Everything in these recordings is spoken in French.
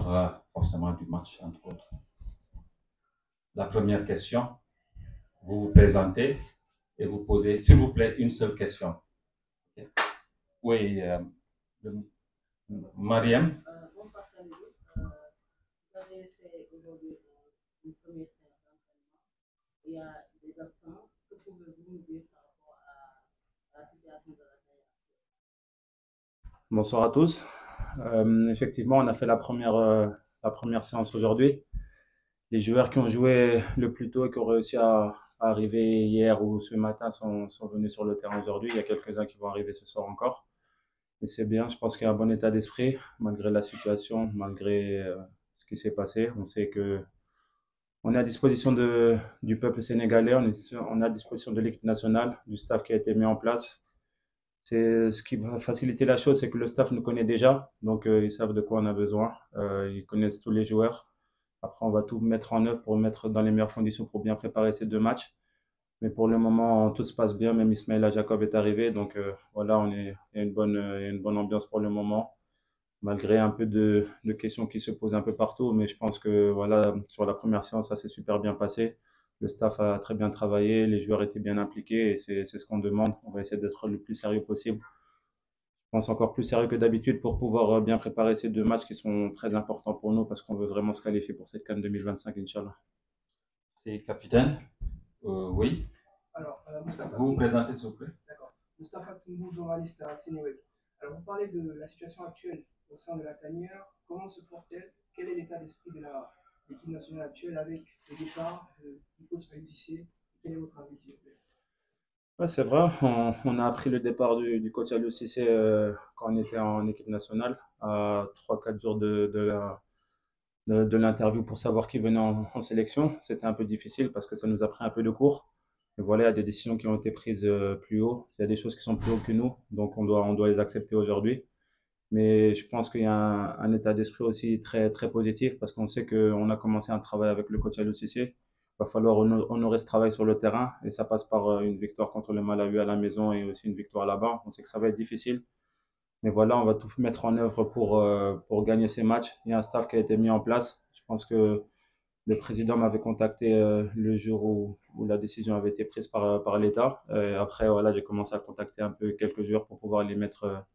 parlera forcément du match, entre autres. La première question, vous vous présentez et vous posez, s'il vous plaît, une seule question. Oui, Mariam. Bonsoir Kalidou. Vous avez fait aujourd'hui une première séance d'entraînement. Il y a des absents. Que pouvez-vous nous dire par rapport à la situation de la taille actuelle? Bonsoir à tous. Effectivement, on a fait la première séance aujourd'hui. Les joueurs qui ont joué le plus tôt et qui ont réussi à arriver hier ou ce matin sont venus sur le terrain aujourd'hui. Il y a quelques-uns qui vont arriver ce soir encore. Mais c'est bien, je pense qu'il y a un bon état d'esprit, malgré la situation, malgré ce qui s'est passé. On sait que on est à disposition du peuple sénégalais, on est à disposition de l'équipe nationale, du staff qui a été mis en place. C'est ce qui va faciliter la chose, c'est que le staff nous connaît déjà, donc ils savent de quoi on a besoin. Ils connaissent tous les joueurs. Après, on va tout mettre en œuvre pour mettre dans les meilleures conditions pour bien préparer ces deux matchs. Mais pour le moment, tout se passe bien. Même Ismaïla Jacob est arrivé, donc voilà, il y a il y a une bonne ambiance pour le moment, malgré un peu de questions qui se posent un peu partout. Mais je pense que voilà, sur la première séance, ça s'est super bien passé. Le staff a très bien travaillé, les joueurs étaient bien impliqués et c'est ce qu'on demande. On va essayer d'être le plus sérieux possible. Je pense encore plus sérieux que d'habitude pour pouvoir bien préparer ces deux matchs qui sont très importants pour nous parce qu'on veut vraiment se qualifier pour cette CAN 2025, Inch'Allah. C'est capitaine. Oui. Alors, Moustapha, vous vous présentez, s'il vous plaît. D'accord. Moustapha Toumou, journaliste à Sénéweb. Alors, vous parlez de la situation actuelle au sein de la tanière. Comment se porte-t-elle? Quel est l'état d'esprit de l'équipe nationale actuelle avec le départ du coach Aliou Cissé? Quel est votre avis, s'il vous plaît? Ouais, c'est vrai, on a appris le départ du coach Aliou Cissé quand on était en équipe nationale, à 3-4 jours de l'interview pour savoir qui venait en sélection. C'était un peu difficile parce que ça nous a pris un peu de cours. Et voilà, il y a des décisions qui ont été prises plus haut. Il y a des choses qui sont plus haut que nous, donc on doit les accepter aujourd'hui. Mais je pense qu'il y a un état d'esprit aussi très, très positif parce qu'on sait qu'on a commencé un travail avec le coach Aliou Cissé. Il va falloir honorer ce travail sur le terrain et ça passe par une victoire contre le Malawi à la maison et aussi une victoire là-bas. On sait que ça va être difficile, mais voilà, on va tout mettre en œuvre pour gagner ces matchs. Il y a un staff qui a été mis en place. Je pense que le président m'avait contacté le jour où la décision avait été prise par l'État. Après, voilà, j'ai commencé à contacter un peu quelques joueurs pour pouvoir les mettre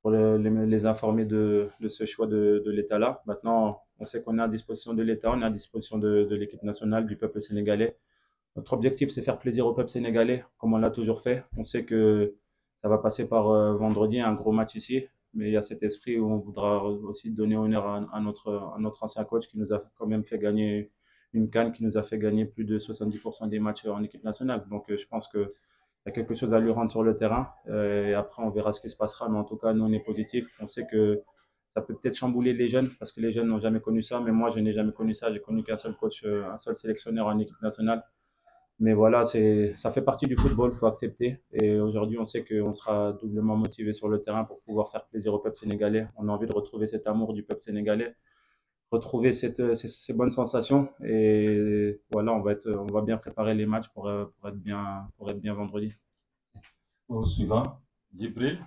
pour les informer de ce choix de l'État-là. Maintenant, on sait qu'on est à disposition de l'État, on est à disposition de l'équipe nationale, du peuple sénégalais. Notre objectif, c'est faire plaisir au peuple sénégalais, comme on l'a toujours fait. On sait que ça va passer par vendredi, un gros match ici, mais il y a cet esprit où on voudra aussi donner honneur à notre ancien coach qui nous a quand même fait gagner une CAN, qui nous a fait gagner plus de 70% des matchs en équipe nationale. Donc je pense que il y a quelque chose à lui rendre sur le terrain. Et après, on verra ce qui se passera. Mais en tout cas, nous, on est positif. On sait que ça peut peut-être chambouler les jeunes parce que les jeunes n'ont jamais connu ça. Mais moi, je n'ai jamais connu ça. J'ai connu qu'un seul coach, un seul sélectionneur en équipe nationale. Mais voilà, ça fait partie du football, il faut accepter. Et aujourd'hui, on sait qu'on sera doublement motivé sur le terrain pour pouvoir faire plaisir au peuple sénégalais. On a envie de retrouver cet amour du peuple sénégalais, retrouver ces bonnes sensations. Et voilà, on va bien préparer les matchs pour être bien vendredi. Au suivant, Djibril.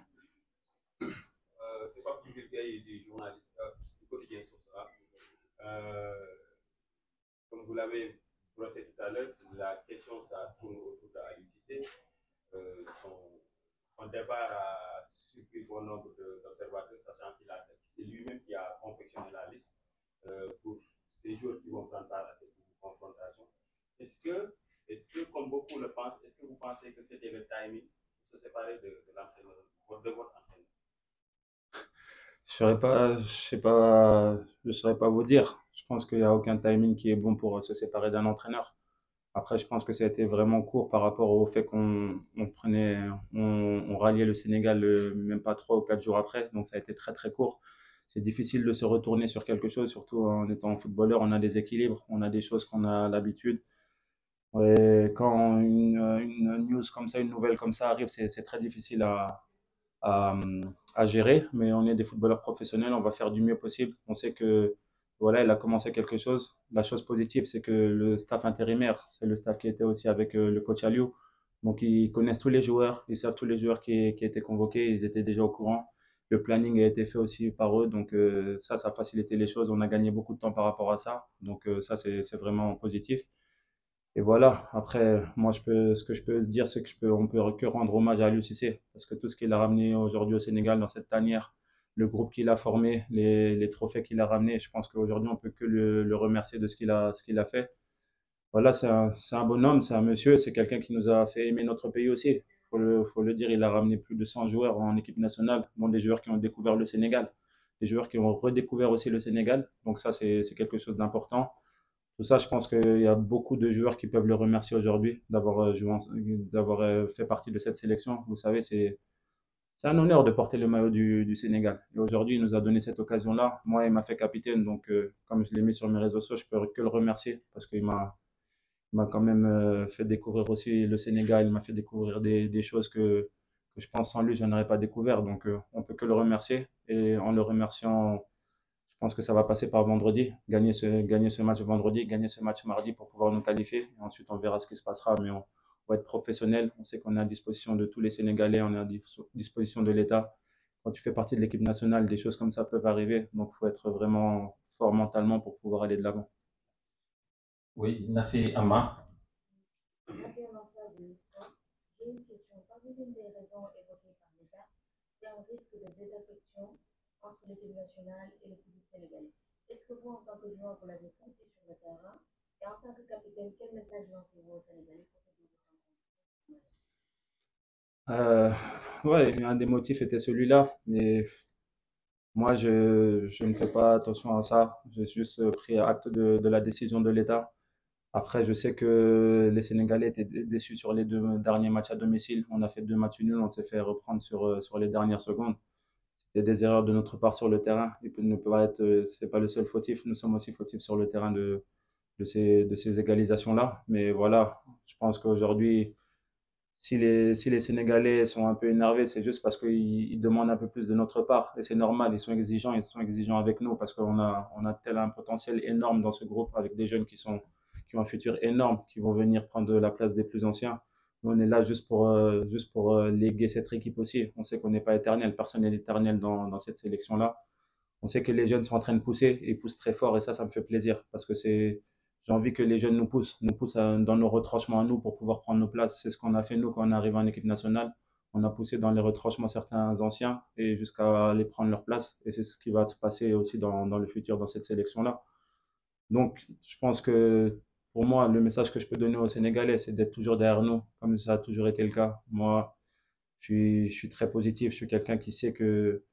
C'est pas Djibril Gaye du journaliste du quotidien Source A. Comme vous l'avez brossé tout à l'heure, la question ça tourne autour d'Aliou Cissé. Son départ a surpris bon nombre d'observateurs, sachant qu'il a c'est lui-même qui a confectionné la liste pour ces joueurs qui vont prendre part à cette confrontation. Est-ce que, comme beaucoup le pensent, est-ce que vous pensez que c'était le timing pour se séparer de l'entraîneur, de votre entraîneur? Je saurais pas vous dire. Je pense qu'il n'y a aucun timing qui est bon pour se séparer d'un entraîneur. Après, je pense que ça a été vraiment court par rapport au fait on ralliait le Sénégal même pas 3 ou 4 jours après. Donc, ça a été très, très court. C'est difficile de se retourner sur quelque chose, surtout en étant footballeur. On a des équilibres, on a des choses qu'on a l'habitude. Et quand une news comme ça, une nouvelle comme ça arrive, c'est très difficile à, à gérer, mais on est des footballeurs professionnels, on va faire du mieux possible. On sait que voilà, il a commencé quelque chose. La chose positive, c'est que le staff intérimaire, c'est le staff qui était aussi avec le coach Aliou. Donc ils connaissent tous les joueurs, ils savent tous les joueurs qui étaient convoqués, ils étaient déjà au courant. Le planning a été fait aussi par eux, donc ça a facilité les choses. On a gagné beaucoup de temps par rapport à ça, donc ça c'est vraiment positif. Et voilà. Après, moi ce que je peux dire, c'est que on peut que rendre hommage à l'UCC parce que tout ce qu'il a ramené aujourd'hui au Sénégal dans cette tanière, le groupe qu'il a formé, les trophées qu'il a ramenés, je pense qu'aujourd'hui on peut que le remercier de ce qu'il a fait. Voilà, c'est un bonhomme, c'est un monsieur, c'est quelqu'un qui nous a fait aimer notre pays aussi. Faut le dire, il a ramené plus de 100 joueurs en équipe nationale, dont des joueurs qui ont découvert le Sénégal, des joueurs qui ont redécouvert aussi le Sénégal. Donc ça, c'est quelque chose d'important. Tout ça, je pense qu'il y a beaucoup de joueurs qui peuvent le remercier aujourd'hui d'avoir d'avoir fait partie de cette sélection. Vous savez, c'est un honneur de porter le maillot du Sénégal. Et aujourd'hui, il nous a donné cette occasion-là. Moi, il m'a fait capitaine, donc comme je l'ai mis sur mes réseaux sociaux, je peux que le remercier parce il m'a quand même fait découvrir aussi le Sénégal. Il m'a fait découvrir des choses que je pense sans lui, je n'aurais pas découvert. Donc, on peut que le remercier. Et en le remerciant, je pense que ça va passer par vendredi. Gagner ce match vendredi, gagner ce match mardi pour pouvoir nous qualifier. Et ensuite, on verra ce qui se passera. Mais on va être professionnel. On sait qu'on est à disposition de tous les Sénégalais. On est à disposition de l'État. Quand tu fais partie de l'équipe nationale, des choses comme ça peuvent arriver. Donc, il faut être vraiment fort mentalement pour pouvoir aller de l'avant. Oui, Nafi Amma. Merci à l'emploi de l'histoire. J'ai une question. Parmi l'une des raisons évoquées par l'État, c'est un risque de désaffection entre l'équipe nationale et le public sénégalais. Est-ce que vous, en tant que joueur, vous l'avez senti sur le terrain? Et en tant que capitaine, quel message lancez-vous aux Sénégalais pour cette nouvelle rencontre? Euh, ouais, un des motifs était celui-là, mais moi, je ne fais pas attention à ça. J'ai juste pris acte de la décision de l'État. Après, je sais que les Sénégalais étaient déçus sur les deux derniers matchs à domicile. On a fait deux matchs nuls, on s'est fait reprendre sur les dernières secondes. C'était des erreurs de notre part sur le terrain. Il ne peut pas être, c'est pas le seul fautif. Nous sommes aussi fautifs sur le terrain de ces égalisations-là. Mais voilà, je pense qu'aujourd'hui, si les Sénégalais sont un peu énervés, c'est juste parce qu'ils demandent un peu plus de notre part. Et c'est normal, ils sont exigeants avec nous parce on a tel un potentiel énorme dans ce groupe avec des jeunes qui ont un futur énorme, qui vont venir prendre la place des plus anciens. Nous, on est là juste pour léguer cette équipe aussi. On sait qu'on n'est pas éternel, personne n'est éternel dans cette sélection-là. On sait que les jeunes sont en train de pousser et ils poussent très fort et ça me fait plaisir parce que j'ai envie que les jeunes nous poussent dans nos retranchements à nous pour pouvoir prendre nos places. C'est ce qu'on a fait nous quand on est arrivé en équipe nationale. On a poussé dans les retranchements certains anciens et jusqu'à aller prendre leur place. Et c'est ce qui va se passer aussi dans le futur dans cette sélection-là. Donc, je pense que pour moi, le message que je peux donner aux Sénégalais, c'est d'être toujours derrière nous, comme ça a toujours été le cas. Moi, je suis très positif. Je suis quelqu'un qui sait que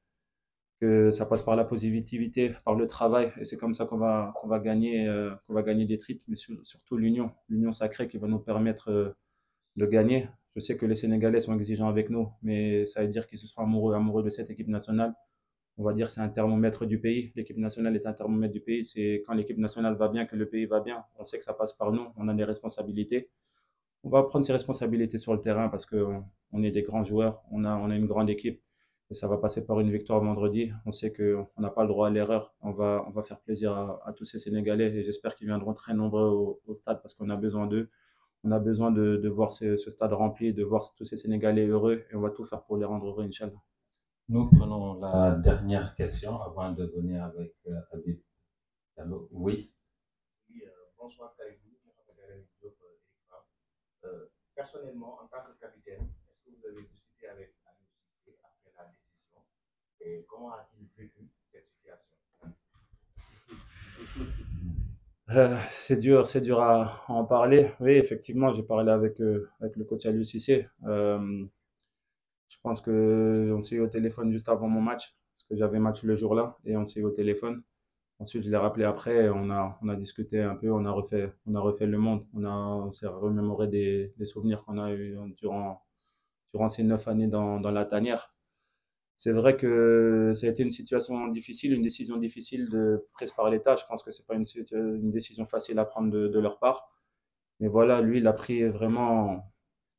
ça passe par la positivité, par le travail, et c'est comme ça qu'on va gagner des titres, mais surtout l'union sacrée qui va nous permettre de gagner. Je sais que les Sénégalais sont exigeants avec nous, mais ça veut dire qu'ils se sont amoureux de cette équipe nationale. On va dire que c'est un thermomètre du pays. L'équipe nationale est un thermomètre du pays. C'est quand l'équipe nationale va bien que le pays va bien. On sait que ça passe par nous. On a des responsabilités. On va prendre ses responsabilités sur le terrain parce qu'on est des grands joueurs. On a une grande équipe et ça va passer par une victoire vendredi. On sait qu'on n'a pas le droit à l'erreur. On va faire plaisir à tous ces Sénégalais et j'espère qu'ils viendront très nombreux au stade parce qu'on a besoin d'eux. On a besoin de voir ce stade rempli, de voir tous ces Sénégalais heureux et on va tout faire pour les rendre heureux, Inch'Allah. Nous prenons la dernière question avant de venir avec Habib. Allô? Oui. Oui, bonsoir Karibou, personnellement, en tant que capitaine, est-ce que vous avez discuté avec Aliou après la décision et comment a-t-il vécu cette situation? C'est dur à en parler. Oui, effectivement, j'ai parlé avec le coach Aliou Cissé. Je pense que on s'est eu au téléphone juste avant mon match, parce que j'avais match le jour-là, et on s'est eu au téléphone. Ensuite, je l'ai rappelé après, on a discuté un peu, on a refait le monde, on s'est remémoré des souvenirs qu'on a eu durant ces 9 années dans la tanière. C'est vrai que ça a été une situation difficile, une décision difficile prise par l'État. Je pense que c'est pas une décision facile à prendre de leur part. Mais voilà, lui, il a pris vraiment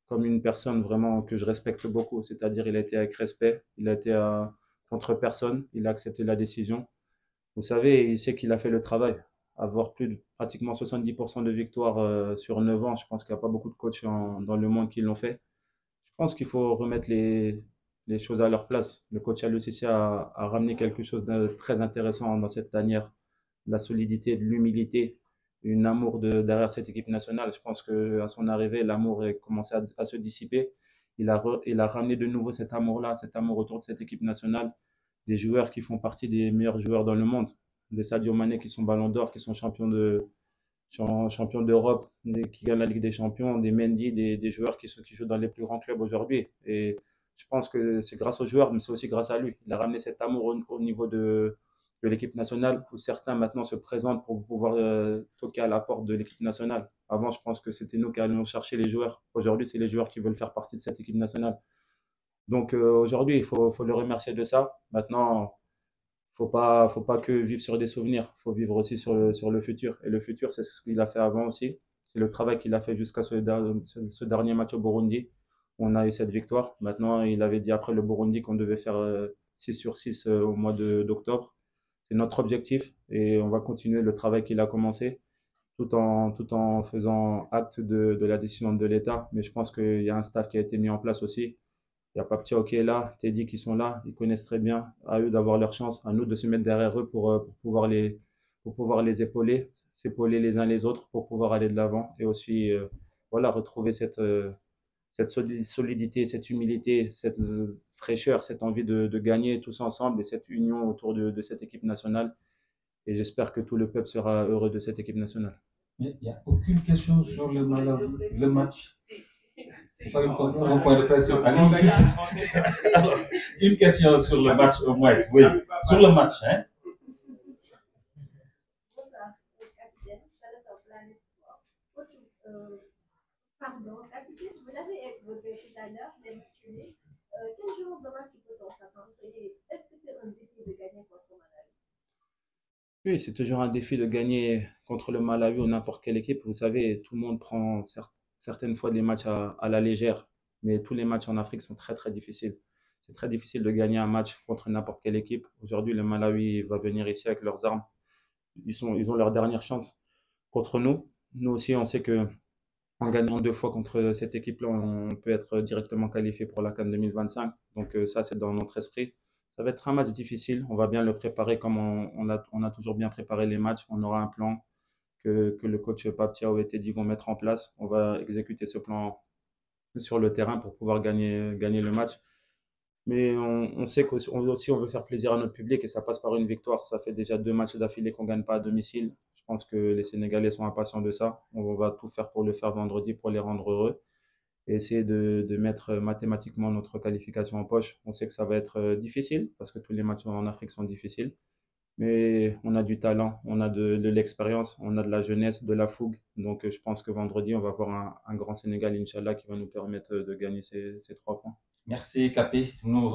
comme une personne vraiment que je respecte beaucoup. C'est-à-dire, il a été avec respect, il a été contre personne, il a accepté la décision. Vous savez, il sait qu'il a fait le travail. Avoir plus de pratiquement 70% de victoires sur 9 ans, je pense qu'il n'y a pas beaucoup de coachs dans le monde qui l'ont fait. Je pense qu'il faut remettre les choses à leur place. Le coach Aliou Cissé a ramené quelque chose de très intéressant dans cette tanière, la solidité, de l'humilité, une amour derrière cette équipe nationale. Je pense qu'à son arrivée, l'amour a commencé à se dissiper. Il a ramené de nouveau cet amour-là, cet amour autour de cette équipe nationale, des joueurs qui font partie des meilleurs joueurs dans le monde, des Sadio Mané qui sont Ballon d'Or, qui sont champions d'Europe, qui gagnent la Ligue des Champions, des Mendy, des joueurs qui jouent dans les plus grands clubs aujourd'hui. Et je pense que c'est grâce aux joueurs, mais c'est aussi grâce à lui. Il a ramené cet amour au niveau de l'équipe nationale, où certains maintenant se présentent pour pouvoir toquer à la porte de l'équipe nationale. Avant, je pense que c'était nous qui allions chercher les joueurs. Aujourd'hui, c'est les joueurs qui veulent faire partie de cette équipe nationale. Donc aujourd'hui, faut le remercier de ça. Maintenant, faut pas que vivre sur des souvenirs. Faut vivre aussi sur le futur. Et le futur, c'est ce qu'il a fait avant aussi. C'est le travail qu'il a fait jusqu'à ce dernier match au Burundi. On a eu cette victoire. Maintenant, il avait dit après le Burundi qu'on devait faire 6 sur 6 au mois d'octobre. C'est notre objectif et on va continuer le travail qu'il a commencé tout en faisant acte de la décision de l'État. Mais je pense qu'il y a un staff qui a été mis en place aussi. Il y a Paptia qui est là, Teddy qui sont là, ils connaissent très bien. À eux d'avoir leur chance, à nous de se mettre derrière eux pour pouvoir les épauler, s'épauler les uns les autres pour pouvoir aller de l'avant et aussi voilà, retrouver cette solidité, cette humilité, cette fraîcheur, cette envie de gagner tous ensemble et cette union autour de cette équipe nationale. Et j'espère que tout le peuple sera heureux de cette équipe nationale. Mais il n'y a aucune question sur le match. C'est pas un point de pression. Alors, une question sur le match au moins. Oui, sur le match. Hein? Capitaine, pardon, capitaine, vous l'avez évoqué tout à l'heure, l'intitulé. Quel genre de match peut-on s'attendre et est-ce que c'est un défi de gagner contre Malawi? Oui, c'est toujours un défi de gagner contre le Malawi ou n'importe quelle équipe. Vous savez, tout le monde prend certaines fois les matchs à la légère, mais tous les matchs en Afrique sont très très difficiles. C'est très difficile de gagner un match contre n'importe quelle équipe. Aujourd'hui, le Malawi va venir ici avec leurs armes. Ils ont leur dernière chance contre nous. Nous aussi, on sait que en gagnant 2 fois contre cette équipe-là, on peut être directement qualifié pour la CAN 2025. Donc ça, c'est dans notre esprit. Ça va être un match difficile. On va bien le préparer comme on a toujours bien préparé les matchs. On aura un plan que le coach Paptiao et Teddy vont mettre en place. On va exécuter ce plan sur le terrain pour pouvoir gagner le match. Mais on sait qu'aussi on veut faire plaisir à notre public et ça passe par une victoire. Ça fait déjà 2 matchs d'affilée qu'on ne gagne pas à domicile. Je pense que les Sénégalais sont impatients de ça. On va tout faire pour le faire vendredi pour les rendre heureux et essayer de mettre mathématiquement notre qualification en poche. On sait que ça va être difficile parce que tous les matchs en Afrique sont difficiles. Mais on a du talent, on a de l'expérience, on a de la jeunesse, de la fougue. Donc je pense que vendredi, on va avoir un grand Sénégal, Inch'Allah, qui va nous permettre de gagner ces 3 points. Merci, Capé. Nous